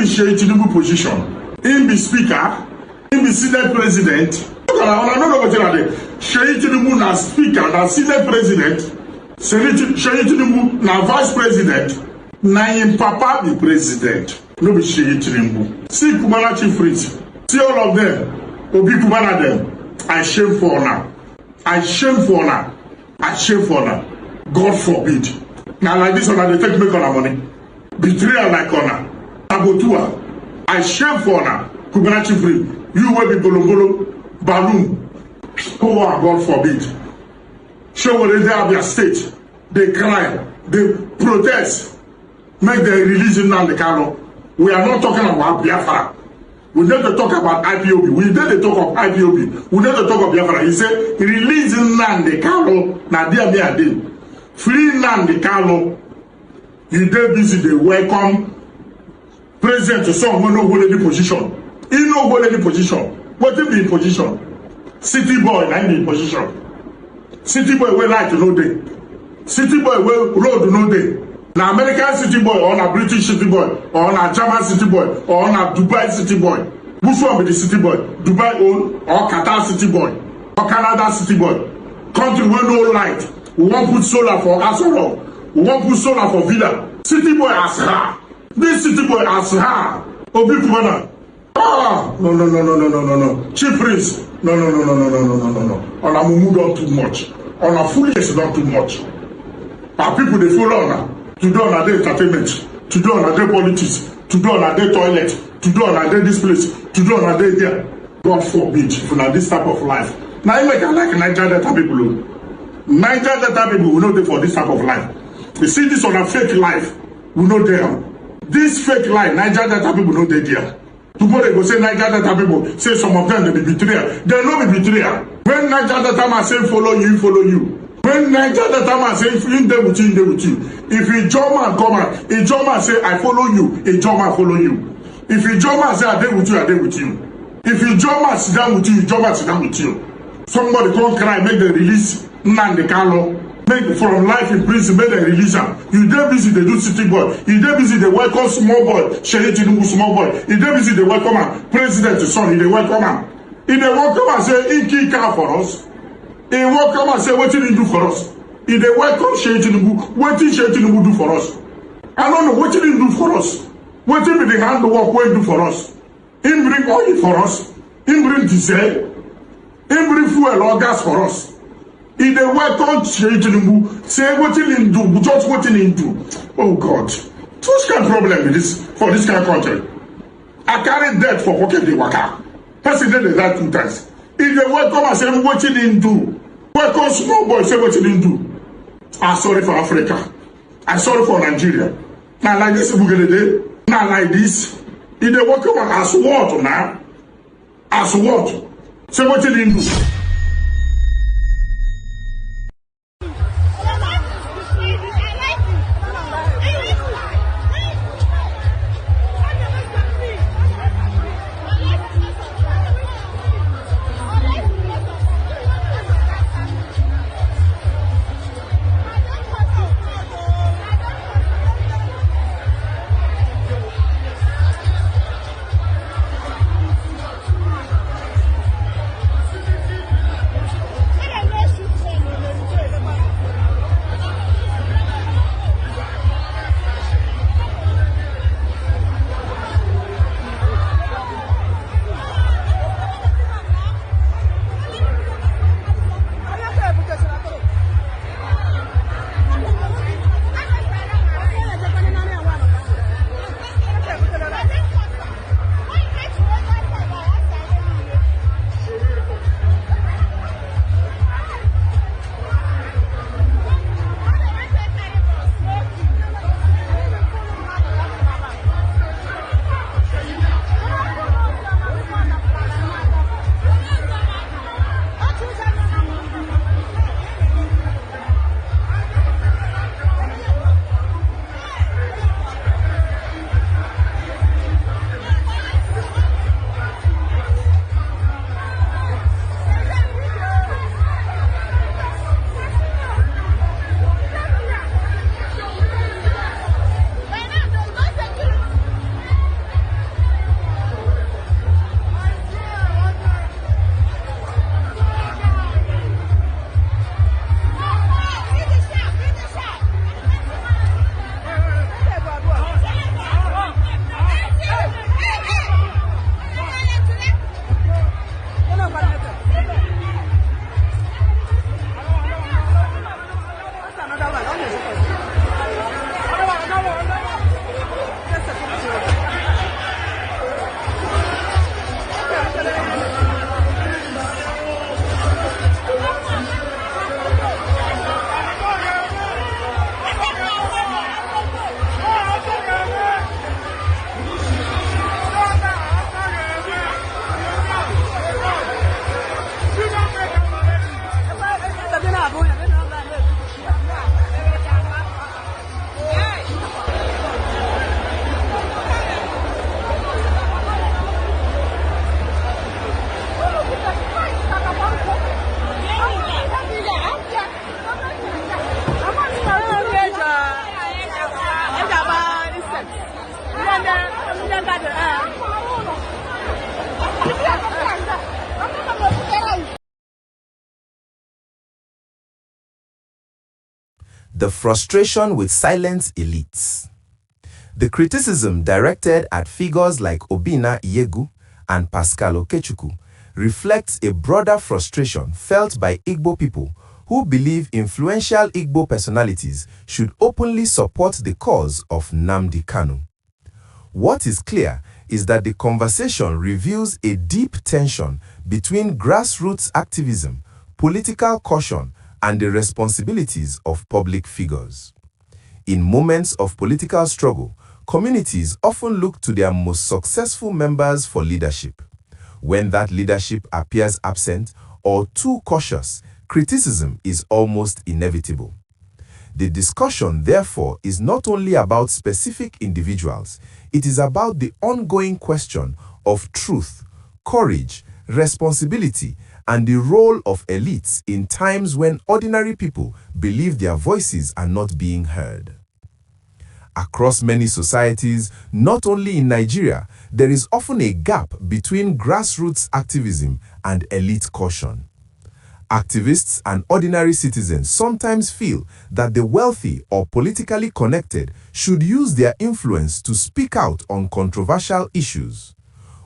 be Tinubu position. Him be speaker, him be Senate president. I don't know what you are there. Tinubu na speaker, na Senate president. Tinubu na vice president. Na him papa be president. No be Tinubu. See Kumana chief priest. See all of them. Obi Kumana them. I shame for now. I shame for now. I shame for now. God forbid. Now like this one, they take make on our money. Betrayal like honor. Abotua. I shame for now. Kumana chief priest. You will be Bolobolo. Balloon. Oh, God forbid. Show what they have their state. They cry. They protest. Make the religion now the Kano. We are not talking about Biafra. We need to talk about IPOB. We need to talk of IPOB. We need to talk of Biafra. He said, release Nnamdi Kanu. Na dia me ade. Free Nnamdi Kanu. You dey busy. They welcome president to some no hold any position. He no hold any position. What if be in position? City boy, na in position. City boy wey light no dey. City boy wey road no dey. Na American city boy or na British city boy or na German city boy or na Dubai city boy. Which one be the city boy? Dubai own or Qatar city boy or Canada city boy? Country wey no light. We wan put solar for Asoro. We wan put solar for Villa. City boy as her. This city boy as her. Obi Kumana. Ah, no. Chief priest. No. On a mumu done too much. On a foolish done too much. Our people they follow now. To do on a day entertainment. To do on a day politics. To do on a day toilet. To do on a day this place. To do on a day there. God forbid for now this type of life. Now you make like Niger Delta people. Niger Delta people will not do for this type of life. You see this on a fake life. We know there. This fake life, Niger Delta people know they there. Tomorrow they go say Niger Delta people, say some of them they be betrayal. They no be betrayal. When Niger Delta man say follow you, follow you. When Niger Delta man say if you dey with you, dey with you. If a German come out, a German say I follow you, a German follow you. If a German say I dey with you, I dey with you. If a German sit down with you, a German sit down with you. Somebody come cry, make them release Nnamdi Kanu. Make from life in prison, make them release him. You dey busy, they do city boy. You dey busy, they welcome small boy. Tinubu small boy. You dey busy, they welcome him. President son, they welcome him. If they welcome and say, he kill car for us. He welcome and say, what did he do for us? If they welcome Tinubu, what did Tinubu do for us? I don't know, what did he do for us? What did the handwork what he do for us? He bring oil for us. He bring diesel. He bring fuel or gas for us. If they welcome Tinubu, say what did he do? Just what did he do? Oh God. So which kind of problem is this for this kind of country? I carry debt for pocket the waka. President is that 2 times. If they welcome and say what did he do? Welcome small boy, say what did he do? I'm sorry for Africa. I'm sorry for Nigeria. Now like this, we're gonna do. Now like this. If they welcome as what now? As what? Say what did he do? The frustration with silent elites. The criticism directed at figures like Obinna Ihiegwu and Pascal Okechukwu reflects a broader frustration felt by Igbo people who believe influential Igbo personalities should openly support the cause of Nnamdi Kanu. What is clear is that the conversation reveals a deep tension between grassroots activism, political caution, and the responsibilities of public figures. In moments of political struggle, communities often look to their most successful members for leadership. When that leadership appears absent or too cautious, criticism is almost inevitable. The discussion, therefore, is not only about specific individuals, it is about the ongoing question of truth, courage, responsibility, and the role of elites in times when ordinary people believe their voices are not being heard. Across many societies, not only in Nigeria, there is often a gap between grassroots activism and elite caution. Activists and ordinary citizens sometimes feel that the wealthy or politically connected should use their influence to speak out on controversial issues.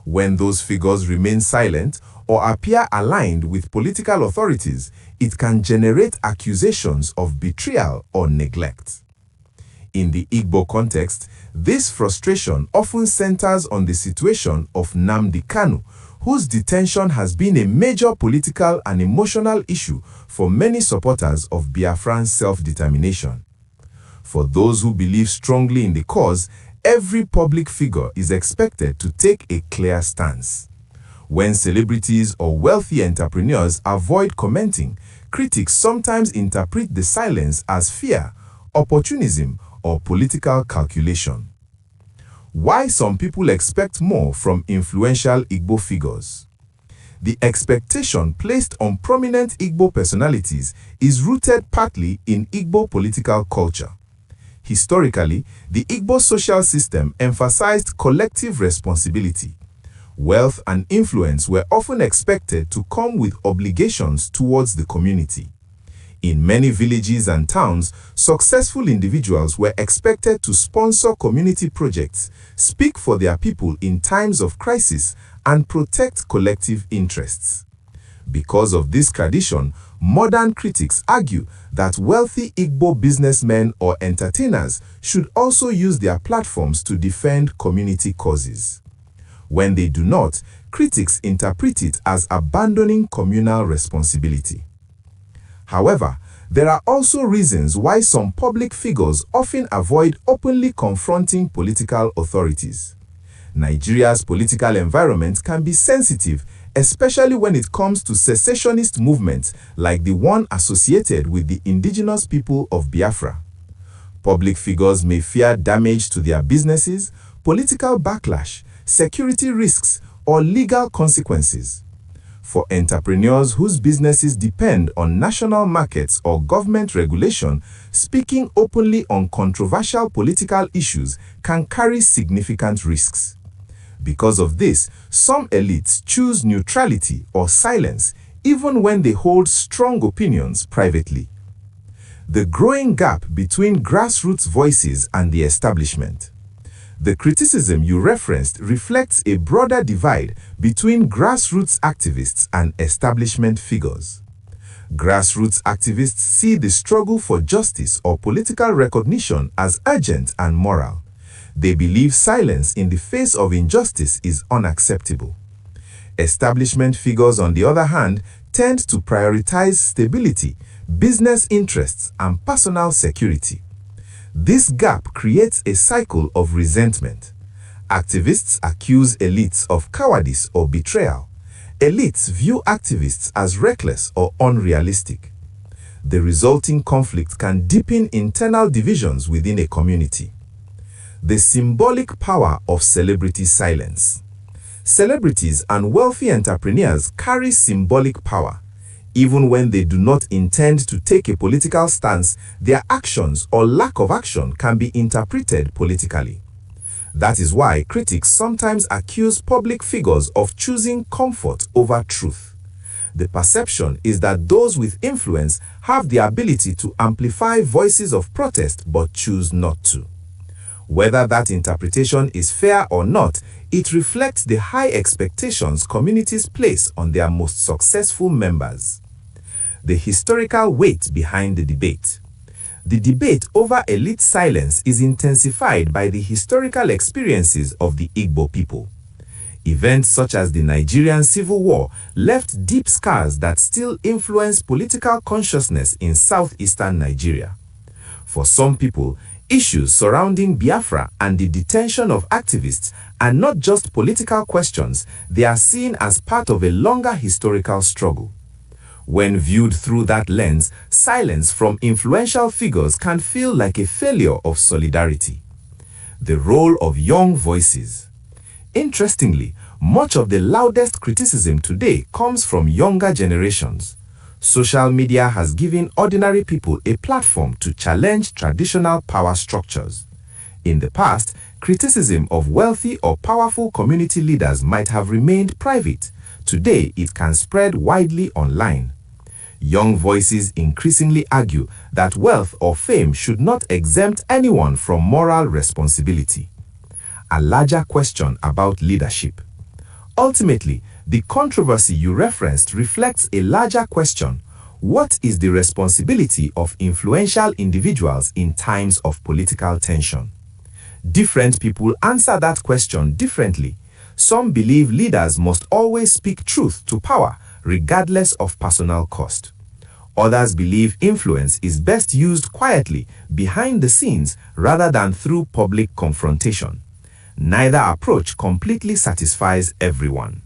When those figures remain silent or appear aligned with political authorities, it can generate accusations of betrayal or neglect. In the Igbo context, this frustration often centers on the situation of Nnamdi Kanu, whose detention has been a major political and emotional issue for many supporters of Biafran self-determination. For those who believe strongly in the cause, every public figure is expected to take a clear stance. When celebrities or wealthy entrepreneurs avoid commenting, critics sometimes interpret the silence as fear, opportunism, or political calculation. Why some people expect more from influential Igbo figures? The expectation placed on prominent Igbo personalities is rooted partly in Igbo political culture. Historically, the Igbo social system emphasized collective responsibility. Wealth and influence were often expected to come with obligations towards the community. In many villages and towns, successful individuals were expected to sponsor community projects, speak for their people in times of crisis, and protect collective interests. Because of this tradition, modern critics argue that wealthy Igbo businessmen or entertainers should also use their platforms to defend community causes. When they do not, critics interpret it as abandoning communal responsibility. However, there are also reasons why some public figures often avoid openly confronting political authorities. Nigeria's political environment can be sensitive, especially when it comes to secessionist movements like the one associated with the indigenous people of Biafra. Public figures may fear damage to their businesses, political backlash, security risks, or legal consequences. For entrepreneurs whose businesses depend on national markets or government regulation, speaking openly on controversial political issues can carry significant risks. Because of this, some elites choose neutrality or silence even when they hold strong opinions privately. The growing gap between grassroots voices and the establishment. The criticism you referenced reflects a broader divide between grassroots activists and establishment figures. Grassroots activists see the struggle for justice or political recognition as urgent and moral. They believe silence in the face of injustice is unacceptable. Establishment figures, on the other hand, tend to prioritize stability, business interests, and personal security. This gap creates a cycle of resentment. Activists accuse elites of cowardice or betrayal. Elites view activists as reckless or unrealistic. The resulting conflict can deepen internal divisions within a community. The symbolic power of celebrity silence. Celebrities and wealthy entrepreneurs carry symbolic power. Even when they do not intend to take a political stance, their actions or lack of action can be interpreted politically. That is why critics sometimes accuse public figures of choosing comfort over truth. The perception is that those with influence have the ability to amplify voices of protest but choose not to. Whether that interpretation is fair or not, it reflects the high expectations communities place on their most successful members. The historical weight behind the debate. The debate over elite silence is intensified by the historical experiences of the Igbo people. Events such as the Nigerian Civil War left deep scars that still influence political consciousness in southeastern Nigeria. For some people, issues surrounding Biafra and the detention of activists are not just political questions, they are seen as part of a longer historical struggle. When viewed through that lens, silence from influential figures can feel like a failure of solidarity. The role of young voices. Interestingly, much of the loudest criticism today comes from younger generations. Social media has given ordinary people a platform to challenge traditional power structures. In the past, criticism of wealthy or powerful community leaders might have remained private. Today, it can spread widely online. Young voices increasingly argue that wealth or fame should not exempt anyone from moral responsibility. A larger question about leadership. Ultimately, the controversy you referenced reflects a larger question. What is the responsibility of influential individuals in times of political tension? Different people answer that question differently. Some believe leaders must always speak truth to power, regardless of personal cost. Others believe influence is best used quietly, behind the scenes, rather than through public confrontation. Neither approach completely satisfies everyone.